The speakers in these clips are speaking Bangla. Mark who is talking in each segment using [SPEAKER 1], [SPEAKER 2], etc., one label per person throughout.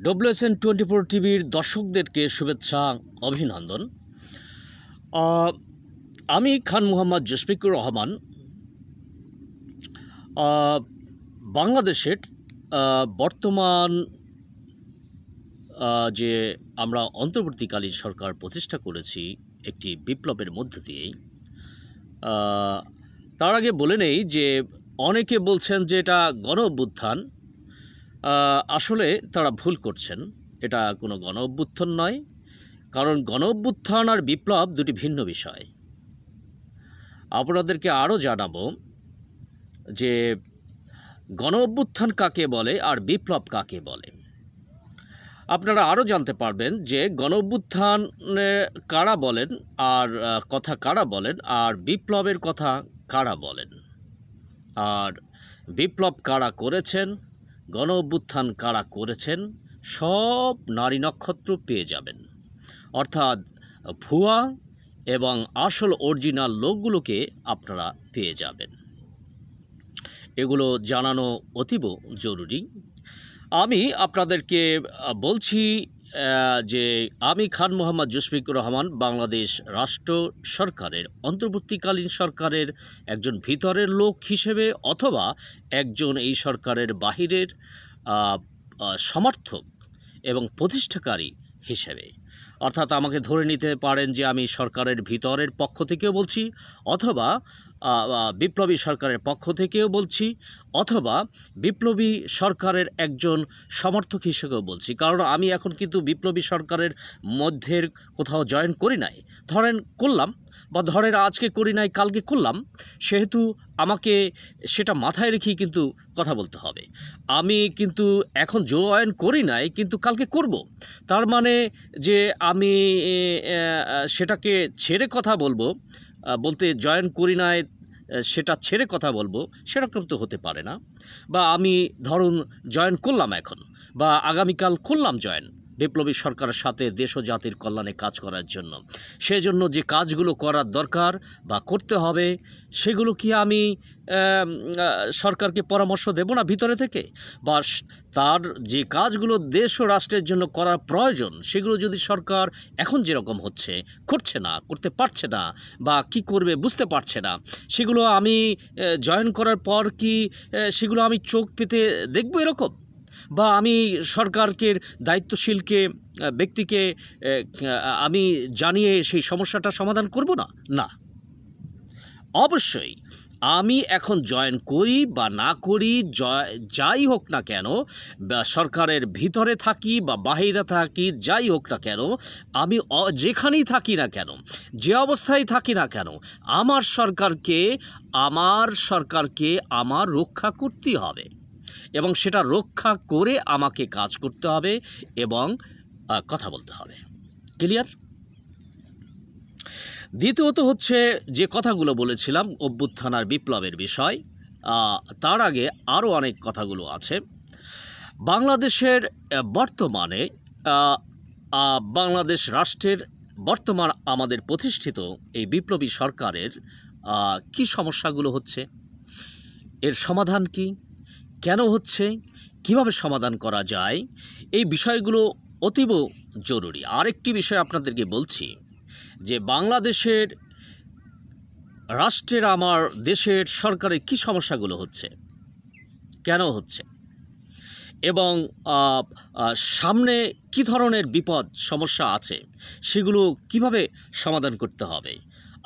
[SPEAKER 1] WSN24 টিভির দর্শকদেরকে শুভেচ্ছা অভিনন্দন। আমি খান মোহাম্মদ জশফিকুর রহমান বাংলাদেশের বর্তমান যে আমরা অন্তর্বর্তীকালীন সরকার প্রতিষ্ঠা করেছি একটি বিপ্লবের মধ্য দিয়েই। তার আগে বলে নেই যে অনেকে বলছেন যে এটা গণ অভ্যুত্থান। আসলে তারা ভুল করছেন, এটা কোনো গণ অভ্যুত্থান নয়। কারণ গণ অভ্যুত্থান আর বিপ্লব দুটি ভিন্ন বিষয়। আপনাদেরকে আরও জানাবো যে গণ অভ্যুত্থান কাকে বলে আর বিপ্লব কাকে বলে। আপনারা আরও জানতে পারবেন যে গণ অভ্যুত্থানে কারা বলেন আর কথা কারা বলেন, আর বিপ্লবের কথা কারা বলেন, আর বিপ্লব কারা করেছেন, গণ অভ্যুত্থান কারা করেছেন, সব নারী নক্ষত্র পেয়ে যাবেন। অর্থাৎ ভুয়া এবং আসল অরিজিনাল লোকগুলোকে আপনারা পেয়ে যাবেন। এগুলো জানানো অতীব জরুরি। আমি আপনাদেরকে বলছি যে আমি খান মোহাম্মদ জশফিকুর রহমান বাংলাদেশ রাষ্ট্র সরকারের অন্তর্বর্তীকালীন সরকারের একজন ভিতরের লোক হিসেবে অথবা একজন এই সরকারের বাহিরের সমর্থক এবং প্রতিষ্ঠাকারী হিসেবে। অর্থাৎ আমাকে ধরে নিতে পারেন যে আমি সরকারের ভিতরের পক্ষ থেকেও বলছি, অথবা বিপ্লবী সরকারের পক্ষ থেকেও বলছি, অথবা বিপ্লবী সরকারের একজন সমর্থক হিসেবেও বলছি। কারণ আমি এখন কিন্তু বিপ্লবী সরকারের মধ্যের কোথাও জয়েন করি নাই। ধরেন করলাম, বা ধরেন আজকে করি নাই কালকে করলাম, সেহেতু আমাকে সেটা মাথায় রেখেই কিন্তু কথা বলতে হবে। আমি কিন্তু এখন জয়েন করি নাই কিন্তু কালকে করব, তার মানে যে আমি সেটাকে ছেড়ে কথা বলবো, বলতে জয়েন করি নাই সেটা ছেড়ে কথা বলবো, সেরকম তো হতে পারে না। বা আমি ধরুন জয়েন করলাম এখন, বা আগামীকাল করলাম জয়েন বিপ্লবী সরকারের সাথে দেশ ও জাতির কল্যাণে কাজ করার জন্য। সেজন্য যে কাজগুলো করার দরকার বা করতে হবে, সেগুলো কি আমি সরকারকে পরামর্শ দেব না ভিতরে থেকে? বা তার যে কাজগুলো দেশ ও রাষ্ট্রের জন্য করার প্রয়োজন, সেগুলো যদি সরকার এখন যেরকম হচ্ছে করছে না, করতে পারছে না, বা কি করবে বুঝতে পারছে না, সেগুলো আমি জয়েন করার পর কি সেগুলো আমি চোখ পেতে দেখব এরকম? বা আমি সরকারকে দায়িত্বশীলকে ব্যক্তিকে আমি জানিয়ে সেই সমস্যাটা সমাধান করব না? না, অবশ্যই আমি এখন জয়েন করি বা না করি, যাই হোক না কেন, বা সরকারের ভিতরে থাকি বা বাহিরে থাকি, যাই হোক না কেন, আমি যেখানেই থাকি না কেন, যে অবস্থায় থাকি না কেন, আমার সরকারকে আমার রক্ষা করতেই হবে, এবং সেটা রক্ষা করে আমাকে কাজ করতে হবে এবং কথা বলতে হবে। ক্লিয়ার? দ্বিতীয়ত হচ্ছে যে কথাগুলো বলেছিলাম অভ্যুত্থান আর বিপ্লবের বিষয়, তার আগে আরও অনেক কথাগুলো আছে। বাংলাদেশের বর্তমানে বাংলাদেশ রাষ্ট্রের বর্তমান আমাদের প্রতিষ্ঠিত এই বিপ্লবী সরকারের কি সমস্যাগুলো হচ্ছে, এর সমাধান কি, কেন হচ্ছে, কিভাবে সমাধান করা যায়, এই বিষয়গুলো অতীব জরুরি। আরেকটি বিষয় আপনাদেরকে বলছি যে বাংলাদেশের রাষ্ট্রের, আমার দেশের সরকারের কি সমস্যাগুলো হচ্ছে, কেন হচ্ছে, এবং সামনে কি ধরনের বিপদ সমস্যা আছে, সেগুলো কিভাবে সমাধান করতে হবে।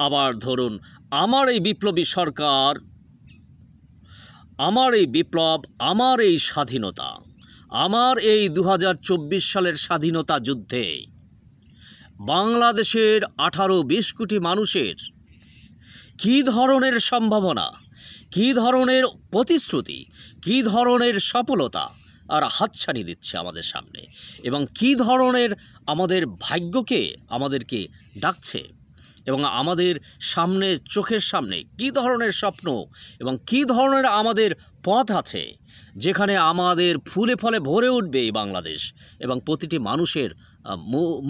[SPEAKER 1] আবার ধরুন আমার এই বিপ্লবী সরকার, আমার এই বিপ্লব, আমার এই স্বাধীনতা, আমার এই 2024 সালের স্বাধীনতা যুদ্ধে বাংলাদেশের 18-20 কোটি মানুষের কী ধরনের সম্ভাবনা, কী ধরনের প্রতিশ্রুতি, কী ধরনের সফলতা আর হাতছানি দিচ্ছে আমাদের সামনে, এবং কী ধরনের আমাদের ভাগ্যকে আমাদেরকে ডাকছে, এবং আমাদের সামনে চোখের সামনে কী ধরনের স্বপ্ন এবং কী ধরনের আমাদের পথ আছে, যেখানে আমাদের ফুলে ফলে ভরে উঠবে এই বাংলাদেশ, এবং প্রতিটি মানুষের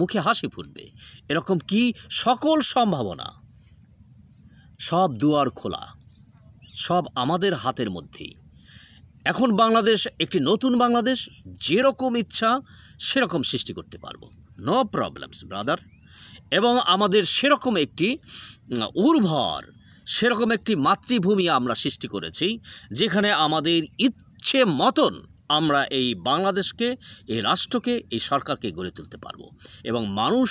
[SPEAKER 1] মুখে হাসি ফুটবে, এরকম কি সকল সম্ভাবনা, সব দুয়ার খোলা, সব আমাদের হাতের মধ্যেই। এখন বাংলাদেশ একটি নতুন বাংলাদেশ, যেরকম ইচ্ছা সেরকম সৃষ্টি করতে পারবো, নো প্রবলেমস ব্রাদার। এবং আমাদের সেরকম একটি উর্বর, সেরকম একটি মাতৃভূমি আমরা সৃষ্টি করেছি, যেখানে আমাদের ইচ্ছে মতন আমরা এই বাংলাদেশকে, এই রাষ্ট্রকে, এই সরকারকে গড়ে তুলতে পারবো। এবং মানুষ,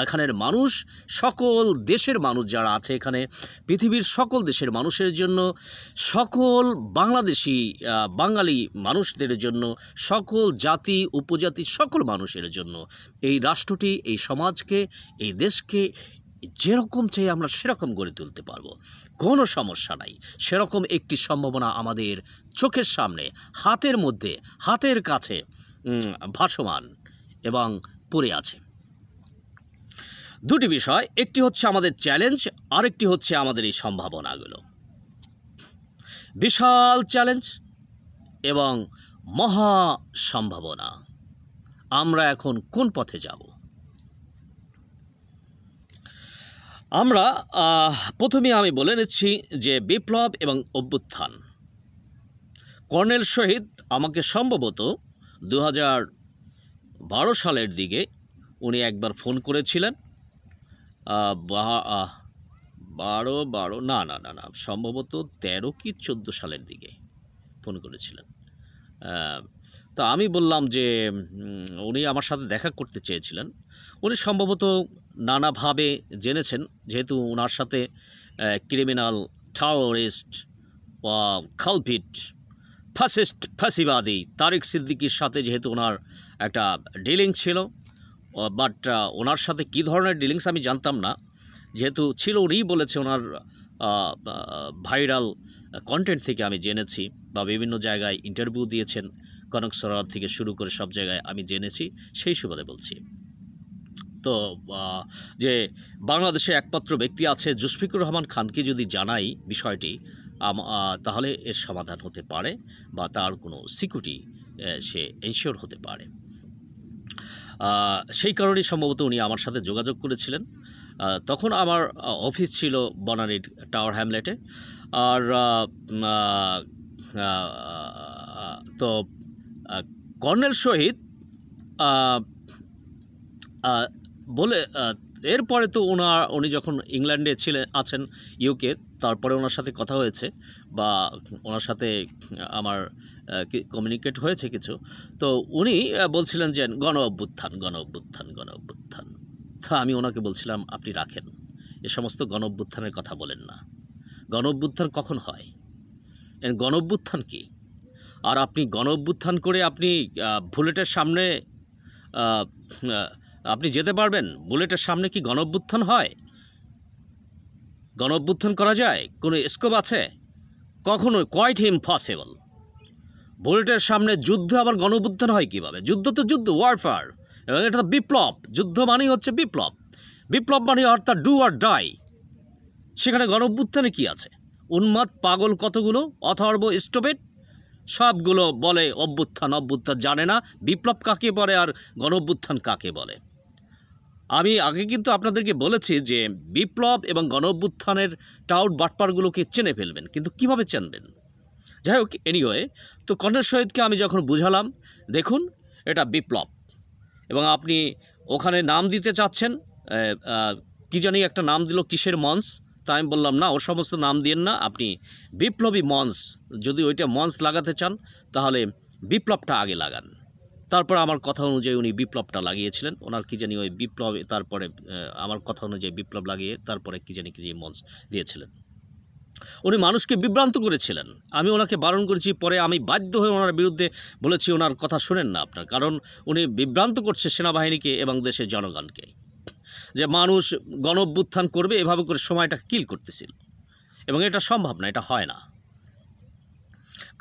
[SPEAKER 1] এখানের মানুষ, সকল দেশের মানুষ যারা আছে এখানে, পৃথিবীর সকল দেশের মানুষের জন্য, সকল বাংলাদেশি বাঙালি মানুষদের জন্য, সকল জাতি উপজাতি সকল মানুষের জন্য এই রাষ্ট্রটি, এই সমাজকে, এই দেশকে যেরকম চাই আমরা সেরকম গড়ে তুলতে পারবো, কোনো সমস্যা নাই। সেরকম একটি সম্ভাবনা আমাদের চোখের সামনে, হাতের মধ্যে, হাতের কাছে ভাসমান এবং পড়ে আছে। দুটি বিষয়, একটি হচ্ছে আমাদের চ্যালেঞ্জ, আরেকটি হচ্ছে আমাদের এই সম্ভাবনাগুলো। বিশাল চ্যালেঞ্জ এবং মহা সম্ভাবনা। আমরা এখন কোন পথে যাব? আমরা প্রথমে আমি বলে নিচ্ছি যে বিপ্লব এবং অভ্যুত্থান। কর্নেল শহীদ আমাকে সম্ভবত 2012 সালের দিকে উনি একবার ফোন করেছিলেন, 12 না সম্ভবত 13 কি 14 সালের দিকে ফোন করেছিলেন। তো আমি বললাম যে উনি আমার সাথে দেখা করতে চেয়েছিলেন। উনি সম্ভবত নানাভাবে জেনেছেন, যেহেতু ওনার সাথে ক্রিমিনাল, টেররিস্ট, কালপিট, ফাসিস্ট, ফাঁসিবাদী তারেক সিদ্দিকীর সাথে যেহেতু ওনার একটা ডিলিং ছিল, বাট ওনার সাথে কী ধরনের ডিলিংস আমি জানতাম না। যেহেতু ছিল, উনিই বলেছে, ওনার ভাইরাল কন্টেন্ট থেকে আমি জেনেছি, বা বিভিন্ন জায়গায় ইন্টারভিউ দিয়েছেন, কনক সরোয়ার থেকে শুরু করে সব জায়গায় আমি জেনেছি, সেই সুবাদে বলছি। তো যে বাংলাদেশে একমাত্র ব্যক্তি আছে জুলফিকুর রহমান খানকে যদি জানাই বিষয়টি, তাহলে এর সমাধান হতে পারে, বা তার কোনো সিকিউরিটি সে এনশিওর হতে পারে। সেই কারণেই সম্ভবত উনি আমার সাথে যোগাযোগ করেছিলেন। তখন আমার অফিস ছিল বনানীর টাওয়ার হ্যামলেটে। আর তো কর্নেল শহীদ বলে, এরপরে তো উনি যখন ইংল্যান্ডে আছেন, ইউকে, তারপরে ওনার সাথে কথা হয়েছে, বা ওনার সাথে আমার কমিউনিকেট হয়েছে কিছু। তো উনি বলছিলেন যে গণ অভ্যুত্থান। তো আমি ওনাকে বলছিলাম, আপনি রাখেন, এ সমস্ত গণ অভ্যুত্থানের কথা বলেন না। গণ অভ্যুত্থান কখন হয়? গণ অভ্যুত্থান কী? আর আপনি গণ অভ্যুত্থান করে আপনি বুলেটের সামনে আপনি যেতে পারবেন? বুলেটের সামনে কি গণ অভ্যুত্থান হয়? গণ অভ্যুত্থান করা যায়? কোনো স্কোপ আছে? কখনোই, কোয়াইট ইম্পসিবল। বুলেটের সামনে যুদ্ধ আবার গণ অভ্যুত্থান হয় কীভাবে? যুদ্ধ তো যুদ্ধ, ওয়ারফেয়ার, এবং এটা বিপ্লব। যুদ্ধ মানেই হচ্ছে বিপ্লব। বিপ্লব মানে অর্থাৎ ডু আর ডাই। সেখানে গণ অভ্যুত্থানে কী আছে? উন্মাদ পাগল কতগুলো, অথর্ব স্টুপিড, সবগুলো বলে অভ্যুত্থান জানে না বিপ্লব কাকে বলে আর গণ অভ্যুত্থান কাকে বলে। আমি আগে কিন্তু আপনাদেরকে বলেছি যে বিপ্লব এবং গণ অভ্যুত্থানের টাউট বাটপারগুলোকে চেনে ফেলবেন, কিন্তু কিভাবে চেনবেন? যাই হোক, এনিওয়ে, তো কর্নেল শহীদকে আমি যখন বুঝালাম, দেখুন এটা বিপ্লব, এবং আপনি ওখানে নাম দিতে চাচ্ছেন, কি জানি একটা নাম দিল, কিসের মঞ্চ। তা আমি বললাম, না, ও সমস্ত নাম দিয়েন না, আপনি বিপ্লবী মঞ্চ, যদি ওইটা মঞ্চ লাগাতে চান তাহলে বিপ্লবটা আগে লাগান। তারপর আমার কথা অনুযায়ী উনি বিপ্লবটা লাগিয়েছিলেন, ওনার কি জানি ওই বিপ্লব, তারপরে আমার কথা অনুযায়ী বিপ্লব লাগিয়ে তারপরে কি জানি মঞ্চ দিয়েছিলেন। উনি মানুষকে বিভ্রান্ত করেছিলেন। আমি ওনাকে বারণ করেছি, পরে আমি বাধ্য হয়ে ওনার বিরুদ্ধে বলেছি, ওনার কথা শুনেন না আপনার, কারণ উনি বিভ্রান্ত করছে সেনাবাহিনীকে এবং দেশের জনগণকে, যে মানুষ গণ অভ্যুত্থান করবে এভাবে করে সময়টা কিল করতেছিল, এবং এটা সম্ভব না, এটা হয় না।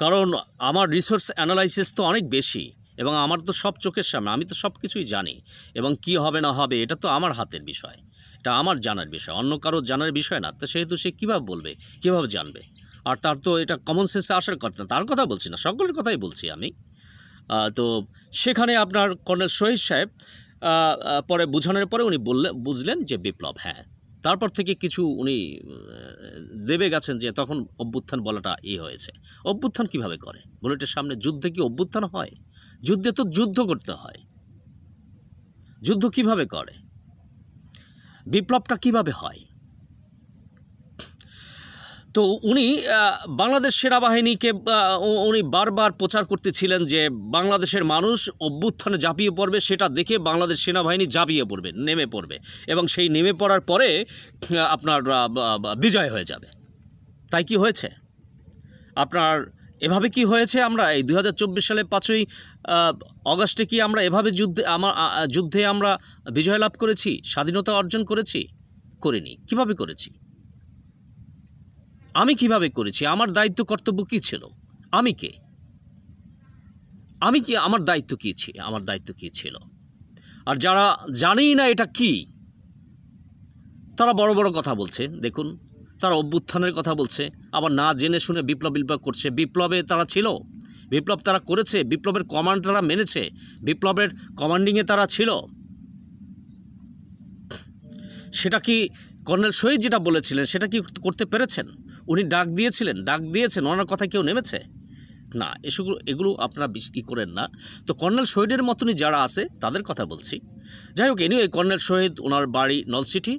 [SPEAKER 1] কারণ আমার রিসোর্স অ্যানালাইসিস তো অনেক বেশি, এবং আমার তো সব চোখের সামনে, আমি তো সব কিছুই জানি, এবং কি হবে না হবে এটা তো আমার হাতের বিষয়, এটা আমার জানার বিষয়, অন্য কারো জানার বিষয় না। তো সেহেতু সে কীভাবে বলবে, কীভাবে জানবে? আর তার তো এটা কমন সেন্সে আসার কথা না, তার কথা বলছি না, সকলের কথাই বলছি আমি। তো সেখানে আপনার কর্নেল শহীদ সাহেব পরে বোঝানোর পরে উনি বুঝলেন যে বিপ্লব, হ্যাঁ তারপর থেকে কিছু উনি দেবে গেছেন যে তখন অভ্যুত্থান বলাটা হয়েছে। অভ্যুত্থান কিভাবে করে? বুলেটের সামনে যুদ্ধে কি অভ্যুত্থান হয়? যুদ্ধে তো যুদ্ধ করতে হয়। যুদ্ধ কিভাবে করে? বিপ্লবটা কিভাবে হয়? তো উনি বাংলাদেশ সেনাবাহিনীকে উনি বারবার প্রচার করতেছিলেন যে বাংলাদেশের মানুষ অভ্যুত্থানে ঝাঁপিয়ে পড়বে, সেটা দেখে বাংলাদেশ সেনাবাহিনী ঝাঁপিয়ে পড়বে, নেমে পড়বে, এবং সেই নেমে পড়ার পরে আপনার বিজয় হয়ে যাবে। তাই কি হয়েছে? আপনার এভাবে কি হয়েছে? আমরা এই 2024 সালে 5ই অগাস্টে কি আমরা এভাবে যুদ্ধে আমরা বিজয় লাভ করেছি, স্বাধীনতা অর্জন করেছি? করিনি। কিভাবে করেছি? আমি কিভাবে করেছি? আমার দায়িত্ব কর্তব্য কী ছিল? আমি কে? আমার দায়িত্ব কী ছিল? আমার দায়িত্ব কী ছিল? আর যারা জানেই না এটা কি, তারা বড় বড় কথা বলছে। দেখুন, তারা অভ্যুত্থানের কথা বলছে, আবার না জেনে শুনে বিপ্লব করছে। বিপ্লবে তারা ছিল, বিপ্লব তারা করেছে, বিপ্লবের কমান্ড তারা মেনেছে, বিপ্লবের কমান্ডিংয়ে তারা ছিল। সেটা কি কর্নেল শহীদ যেটা বলেছিলেন সেটা কি করতে পেরেছেন? উনি ডাক দিয়েছেন, ওনার কথা কেউ নেমেছে না। এগুলো আপনারা ই করেন না। তো কর্নেল শহীদের মতনই যারা আছে তাদের কথা বলছি। যাই হোক, এনিওয়ে কর্নেল শহীদ, ওনার বাড়ি নলছিটি,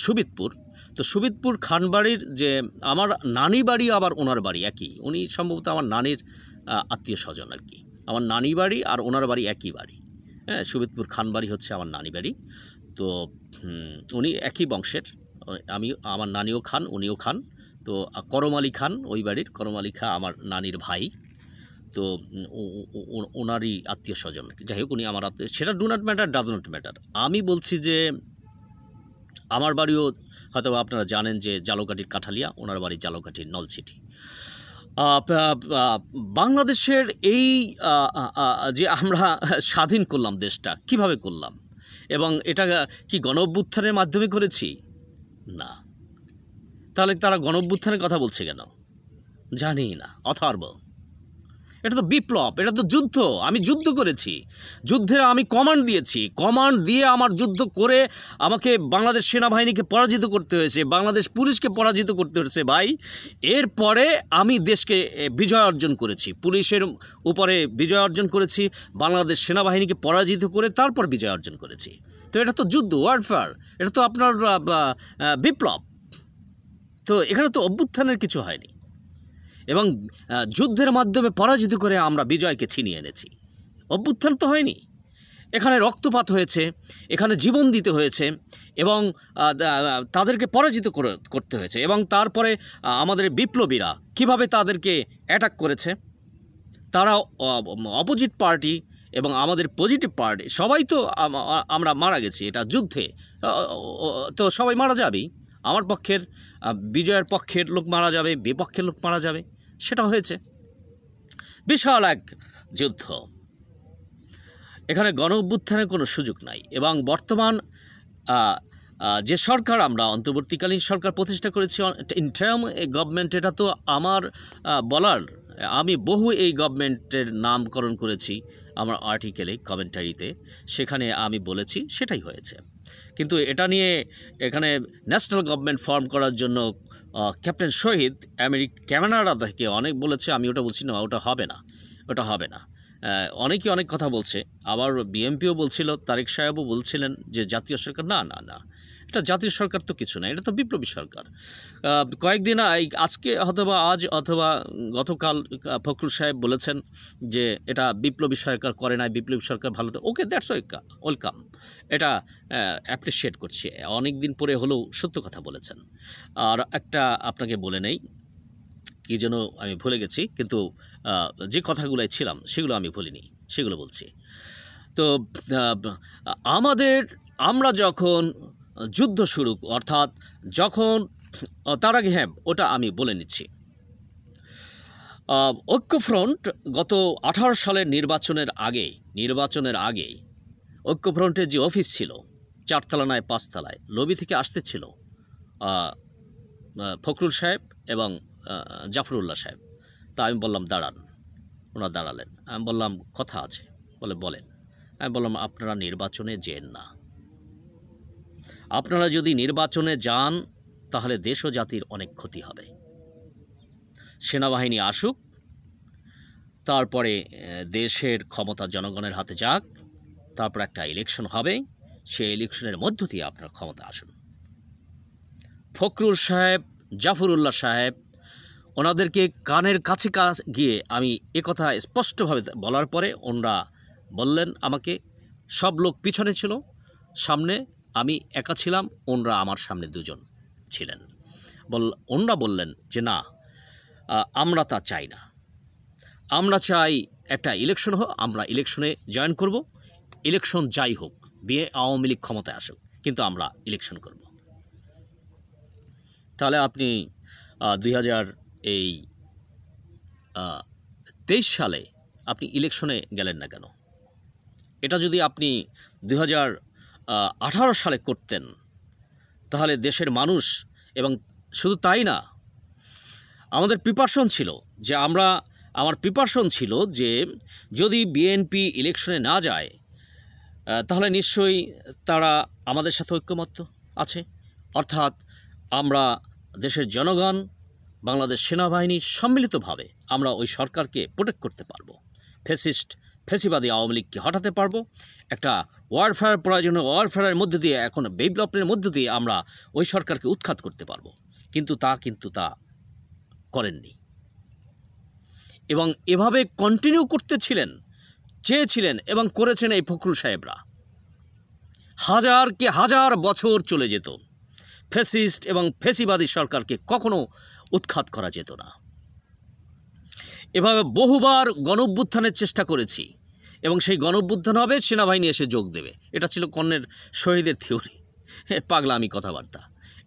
[SPEAKER 1] সুবিদপুর। তো সুবিদপুর খানবাড়ির যে আমার নানি বাড়ি, আবার ওনার বাড়ি একই। উনি সম্ভবত আমার নানির আত্মীয় স্বজন আর কি। আমার নানি বাড়ি আর ওনার বাড়ি একই বাড়ি। হ্যাঁ, সুবিদপুর খানবাড়ি হচ্ছে আমার নানি বাড়ি। তো উনি একই বংশের। আমার নানিও খান, উনিও খান। তো করম আলী খান ওই বাড়ির, করম আলী খাঁ আমার নানির ভাই। তো ওনারই আত্মীয় স্বজন। যাই হোক, উনি আমার আত্মীয়, সেটা do not matter, does not matter. আমি বলছি যে আমার বাড়িও হয়তো আপনারা জানেন যে জালকাঠির কাঠালিয়া, ওনার বাড়ি জালকাঠির নলছিটি। বাংলাদেশের এই যে আমরা স্বাধীন করলাম দেশটা, কিভাবে করলাম? এবং এটা কি গণ অভ্যুত্থানের মাধ্যমে করেছি? না। তাহলে তারা গণ অভ্যুত্থানের কথা বলছে কেন? জানি না, অথর্ব। এটা তো বিপ্লব, এটা তো যুদ্ধ। আমি যুদ্ধ করেছি, যুদ্ধের আমি কমান্ড দিয়েছি, কমান্ড দিয়ে আমার যুদ্ধ করে আমাকে বাংলাদেশ সেনাবাহিনীকে পরাজিত করতে হয়েছে, বাংলাদেশ পুলিশকে পরাজিত করতে হয়েছে ভাই। এরপরে আমি দেশকে বিজয় অর্জন করেছি, পুলিশের উপরে বিজয় অর্জন করেছি, বাংলাদেশ সেনাবাহিনীকে পরাজিত করে তারপর বিজয় অর্জন করেছি। তো এটা তো যুদ্ধ, ওয়ারফেয়ার, এটা তো আপনার বিপ্লব। তো এখানে তো অভ্যুত্থানের কিছু হয়নি, এবং যুদ্ধের মাধ্যমে পরাজিত করে আমরা বিজয়কে ছিনিয়ে এনেছি। অভ্যুত্থান তো হয়নি। এখানে রক্তপাত হয়েছে, এখানে জীবন দিতে হয়েছে, এবং তাদেরকে পরাজিত করতে হয়েছে। এবং তারপরে আমাদের বিপ্লবীরা কিভাবে তাদেরকে অ্যাটাক করেছে, তারা অপোজিট পার্টি এবং আমাদের পজিটিভ পার্টি সবাই তো আমরা মারা গেছি এটা যুদ্ধে। তো সবাই মারা যাবেই। আমার পক্ষের বিজয়ের পক্ষের লোক মারা যাবে, বিপক্ষের লোক মারা যাবে, সেটা হয়েছে। বিশাল এক যুদ্ধ। এখানে গণ অভ্যুত্থানের কোনো সুযোগ নাই। এবং বর্তমান যে সরকার, আমরা অন্তর্বর্তীকালীন সরকার প্রতিষ্ঠা করেছি, ইন্টারিম গভর্নমেন্ট, এটা তো আমার বলার, আমি বহু এই গভর্নমেন্টের নামকরণ করেছি আমার আর্টিকেলে, কমেন্টারিতে, সেখানে আমি বলেছি সেটাই হয়েছে। কিন্তু এটা নিয়ে এখানে ন্যাশনাল গভর্নমেন্ট ফর্ম করার জন্য ক্যাপ্টেন শহীদ ক্যানাডা থেকে অনেক বলেছে, আমি ওটা বলছি না, ওটা হবে না, ওটা হবে না। অনেকে অনেক কথা বলছে, আবার বিএমপিও বলছিল, তারেক সাহেবও বলছিলেন যে জাতীয় সরকার। না না না, এটা জাতীয় সরকার তো কিছু না, এটা তো বিপ্লবী সরকার। কয়েকদিন আজকে অথবা আজ অথবা গতকাল ফখরুল সাহেব বলেছেন যে এটা বিপ্লবী সরকার করে নাই, বিপ্লবী সরকার ভালো। তো ওকে, দ্যাটস ওয়েলকাম, এটা অ্যাপ্রিসিয়েট করছি। অনেক দিন পরে হলেও সত্য কথা বলেছেন। আর একটা আপনাকে বলে নেই, কি যেন আমি ভুলে গেছি, কিন্তু যে কথাগুলোয় ছিলাম সেগুলো আমি ভুলিনি, সেগুলো বলছি। তো আমরা যখন যুদ্ধ শুরু, অর্থাৎ যখন, তার আগে হ্যাঁ ওটা আমি বলে নিচ্ছি। ঐক্যফ্রন্ট গত 18 সালের নির্বাচনের আগে ঐক্যফ্রন্টের যে অফিস ছিল 4 তলা নয় 5 তলায়, লবি থেকে আসতে ছিল ফখরুল সাহেব এবং জাফরুল্লাহ সাহেব। তা আমি বললাম দাঁড়ান, ওনারা দাঁড়ালেন। আমি বললাম কথা আছে, বলেন। আমি বললাম আপনারা নির্বাচনে যেন না, আপনারা যদি নির্বাচনে যান তাহলে দেশ ও জাতির অনেক ক্ষতি হবে। সেনাবাহিনী আসুক, তারপরে দেশের ক্ষমতা জনগণের হাতে যাক, তারপর একটা ইলেকশন হবে, সেই ইলেকশনের মধ্য দিয়ে আপনার ক্ষমতা আসুন। ফখরুল সাহেব, জাফরুল্লাহ সাহেব, ওনাদেরকে কানের কাছে গিয়ে আমি একথা স্পষ্টভাবে বলার পরে ওনারা বললেন আমাকে, সব লোক পিছনে ছিল, সামনে আমি একা ছিলাম, ওনারা আমার সামনে দুজন ছিলেন। ওনারা বললেন যে না, আমরা তা চাই না, আমরা চাই একটা ইলেকশন হোক, আমরা ইলেকশনে জয়েন করব, ইলেকশন যাই হোক, আওয়ামী লীগ ক্ষমতায় আসুক, কিন্তু আমরা ইলেকশন করব। তাহলে আপনি 2023 সালে আপনি ইলেকশনে গেলেন না কেন? এটা যদি আপনি 2018 সালে করতেন তাহলে দেশের মানুষ, এবং শুধু তাই না, আমাদের প্রিপারেশন ছিল যে আমার প্রিপারেশন ছিল যে যদি বিএনপি ইলেকশনে না যায় তাহলে নিশ্চয়ই তারা আমাদের সাথে ঐক্যমত্য আছে, অর্থাৎ আমরা দেশের জনগণ, বাংলাদেশ সেনাবাহিনী সম্মিলিতভাবে আমরা ওই সরকারকে প্রোটেক্ট করতে পারবো, ফেসিবাদী আওয়ামী লীগকে হটাতে পারবো। একটা ওয়ারফেয়ার প্রয়োজনীয় ওয়ারফেয়ারের মধ্যে দিয়ে, এখন বিপ্লবের মধ্য দিয়ে আমরা ওই সরকারকে উৎখাত করতে পারবো। কিন্তু তা করেননি, এবং এভাবে কন্টিনিউ করতে চেয়েছিলেন এবং করেছেন এই ফখরুল সাহেবরা। হাজার বছর চলে যেত, ফ্যাসিস্ট এবং ফ্যাসিবাদী সরকারকে কখনো উৎখাত করা যেত না। এভাবে বহুবার গণঅভ্যুত্থানের চেষ্টা করেছি, এবং সেই গণঅভ্যুত্থান হবে, সেনাবাহিনী এসে যোগ দেবে। এটা ছিল কর্নেল শহীদের থিওরি, পাগলামি কথাবার্তা।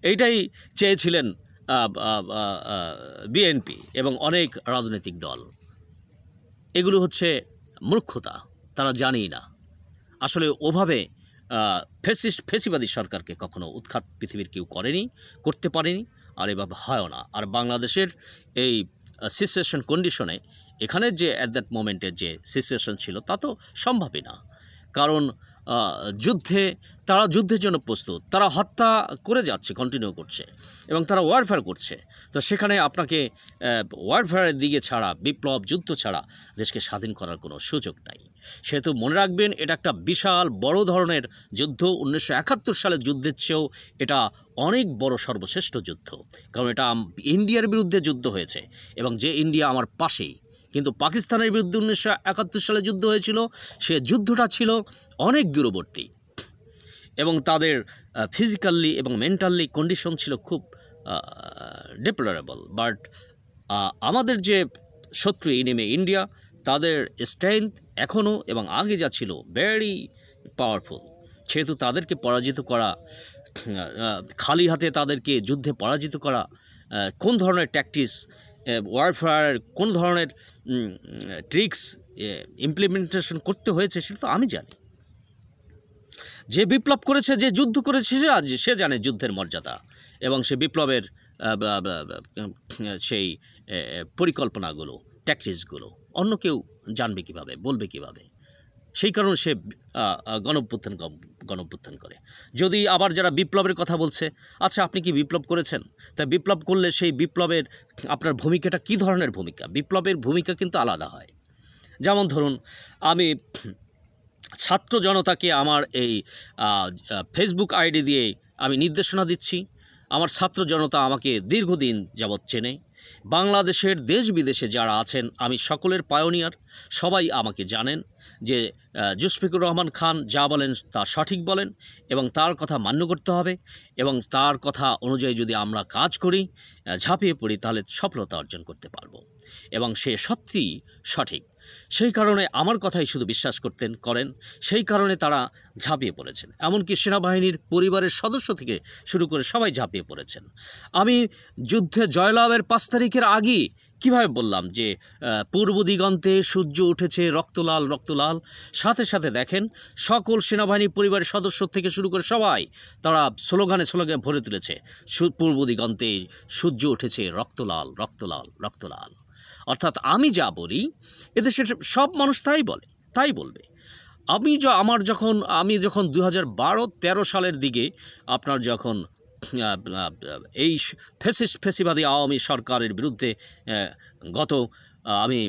[SPEAKER 1] এইটাই চেয়েছিলেন বিএনপি এবং অনেক রাজনৈতিক দল। এগুলো হচ্ছে মূর্খতা, তারা জানেই না। আসলে ওভাবে ফেসিবাদী সরকারকে কখনো উৎখাত পৃথিবীর কেউ করতে পারেনি, আর এভাবে হয়ও না। আর বাংলাদেশের এই সিচুয়েশন কন্ডিশনে এখানে যে অ্যাট দ্যাট মোমেন্টের যে সিচুয়েশন ছিল তা তো সম্ভবই না, কারণ তারা যুদ্ধের জন্য প্রস্তুত, তারা হত্যা করে যাচ্ছে, কন্টিনিউ করছে, এবং তারা ওয়ারফেয়ার করছে। তো সেখানে আপনাকে ওয়ারফেয়ারের দিকে ছাড়া, বিপ্লব যুদ্ধ ছাড়া দেশকে স্বাধীন করার কোনো সুযোগ নাই। সেহেতু মনে রাখবেন, এটা একটা বিশাল বড় ধরনের যুদ্ধ। 1971 সালের যুদ্ধের চেয়েও এটা অনেক বড়, সর্বশ্রেষ্ঠ যুদ্ধ, কারণ এটা ইন্ডিয়ার বিরুদ্ধে যুদ্ধ হয়েছে, এবং যে ইন্ডিয়া আমার পাশেই। কিন্তু পাকিস্তানের বিরুদ্ধে 1971 সালে যুদ্ধ হয়েছিল, সে যুদ্ধটা ছিল অনেক দূরবর্তী, এবং তাদের ফিজিক্যালি এবং মেন্টালি কন্ডিশন ছিল খুব ডিপ্লোরেবল। বাট আমাদের যে শত্রু এনিমি ইন্ডিয়া, তাদের স্ট্রেংথ এখনও এবং আগে যা ছিল ভেরি পাওয়ারফুল। সেহেতু তাদেরকে পরাজিত করা, খালি হাতে তাদেরকে যুদ্ধে পরাজিত করা, কোন ধরনের ট্যাকটিক্স, ওয়ারফেয়ার কোন ধরনের ট্রিক্স ইমপ্লিমেন্টেশন করতে হয়েছে সেটা তো আমি জানি। যে বিপ্লব করেছে, যে যুদ্ধ করেছে, সে জানে যুদ্ধের মর্যাদা, এবং সে বিপ্লবের সেই পরিকল্পনাগুলো, ট্যাকটিক্সগুলো অন্য কেউ জানবে কিভাবে, বলবে কিভাবে? সেই কারণে সে গণঅভ্যুত্থান করে। যদি আবার যারা বিপ্লবের কথা বলছে, আচ্ছা আপনি কি বিপ্লব করেছেন? তা বিপ্লব করলে সেই বিপ্লবের আপনার ভূমিকাটা কী ধরনের ভূমিকা? বিপ্লবের ভূমিকা কিন্তু আলাদা হয়। যেমন ধরুন, আমি ছাত্র জনতাকে আমার এই ফেসবুক আইডি দিয়ে আমি নির্দেশনা দিচ্ছি। আমার ছাত্র জনতা আমাকে দীর্ঘদিন যাবৎ চেনে। বাংলাদেশের দেশ বিদেশে যারা আছেন, আমি সকলের পায়োনিয়ার, সবাই আমাকে জানেন যে জুলফিকুর রহমান খান যা বলেন তা সঠিক বলেন, এবং তার কথা মান্য করতে হবে, এবং তার কথা অনুযায়ী যদি আমরা কাজ করি, ঝাঁপিয়ে পড়ি, তাহলে সফলতা অর্জন করতে পারবো, এবং সে সত্যিই সঠিক। সেই কারণে আমার কথাই শুধু বিশ্বাস করেন, সেই কারণে তারা ঝাঁপিয়ে পড়েছেন। এমনকি সেনাবাহিনীর পরিবারের সদস্য থেকে শুরু করে সবাই ঝাঁপিয়ে পড়েছেন। আমি যুদ্ধে জয়লাভের 5 তারিখের আগে কিভাবে বললাম যে পূর্ব দিগন্তে সূর্য উঠেছে রক্তলাল রক্তলাল, সাথে সাথে দেখেন সকল সেনাবাহিনী পরিবারের সদস্য থেকে শুরু করে সবাই তারা স্লোগানে ভরে তুলেছে, পূর্ব দিগন্তে সূর্য উঠেছে রক্তলাল রক্তলাল রক্তলাল। অর্থাৎ আমি যা বলি, এদেশের সব মানুষ তাই বলবে। আমি যখন 2012-13 সালের দিকে আপনার যখন এই ফেসিবাদী আওয়ামী সরকারের বিরুদ্ধে আমি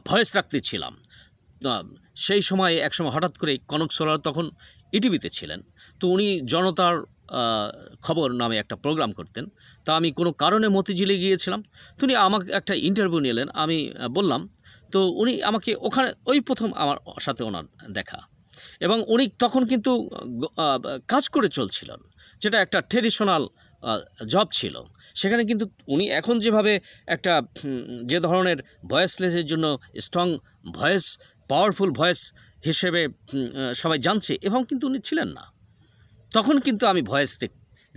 [SPEAKER 1] ভয়েস রাখতেছিলাম, সেই সময় একসময় হঠাৎ করে কনক সরোয়ার তখন ইটিভিতে ছিলেন, তো উনি জনতার খবর নামে একটা প্রোগ্রাম করতেন। তা আমি কোনো কারণে মতিঝিলে গিয়েছিলাম, তো উনি আমাকে একটা ইন্টারভিউ নিলেন, আমি বললাম, তো উনি আমাকে ওখানে ওই প্রথম আমার সাথে ওনার দেখা, এবং উনি তখন কিন্তু কাজ করে চলছিলেন, যেটা একটা ট্রেডিশনাল জব ছিল। সেখানে কিন্তু উনি এখন যেভাবে একটা যে ধরনের ভয়েসলেসের জন্য স্ট্রং ভয়েস, পাওয়ারফুল ভয়েস হিসেবে সবাই জানছে, এবং কিন্তু উনি ছিলেন না। তখন কিন্তু আমি ভয়েস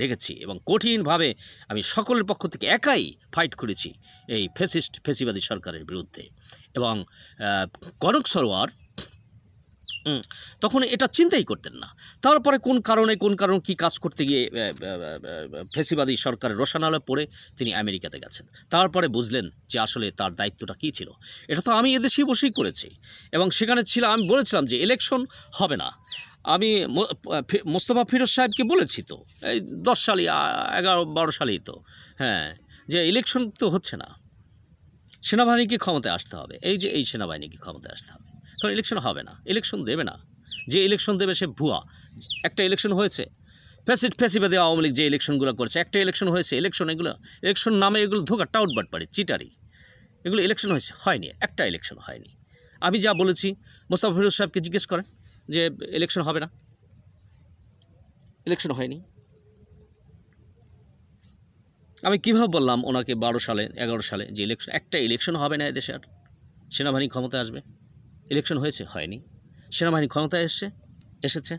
[SPEAKER 1] রেখেছি এবং কঠিনভাবে আমি সকলের পক্ষ থেকে একাই ফাইট করেছি এই ফেসিবাদী সরকারের বিরুদ্ধে। এবং কনক সরোয়ার তখন এটা চিন্তাই করতেন না। তারপরে কোন কারণে কি কাজ করতে গিয়ে ফেসিবাদী সরকারের রোশানলে পড়ে তিনি আমেরিকাতে গেছেন। তারপরে বুঝলেন যে আসলে তার দায়িত্বটা কী ছিল। এটা তো আমি এদেশে বসেই করেছি, এবং সেখানে ছিলাম, আমি বলেছিলাম যে ইলেকশন হবে না। আমি মোস্তফা ফিরোজ সাহেবকে বলেছি তো এই 10 সালে 11-12 সালেই তো, হ্যাঁ, যে ইলেকশন তো হচ্ছে না, সেনাবাহিনীকে ক্ষমতায় আসতে হবে, এই সেনাবাহিনীকে ক্ষমতায় আসতে হবে, কারণ ইলেকশন হবে না, ইলেকশন দেবে না, যে ইলেকশন দেবে সে ভুয়া। একটা ইলেকশন হয়েছে, ফেসিবাদী আওয়ামী লীগ যে ইলেকশনগুলো করেছে, একটা ইলেকশন হয়েছে, ইলেকশন নামে এগুলো ধোকা, টাউট বাটপাড়ি, চিটারি, এগুলো ইলেকশন হয়নি, একটা ইলেকশন হয়নি। আমি যা বলেছি, মোস্তফা ফিরোজ সাহেবকে জিজ্ঞেস করেন যে ইলেকশন হবে না, ইলেকশন হয়নি। আমি কীভাবে বললাম ওনাকে 12 সালে 11 সালে যে একটা ইলেকশন হবে না এদেশে, আর সেনাবাহিনী ক্ষমতায় আসবে। ইলেকশন হয়েছে, হয়নি, সেনাবাহিনী ক্ষমতায় এসেছে।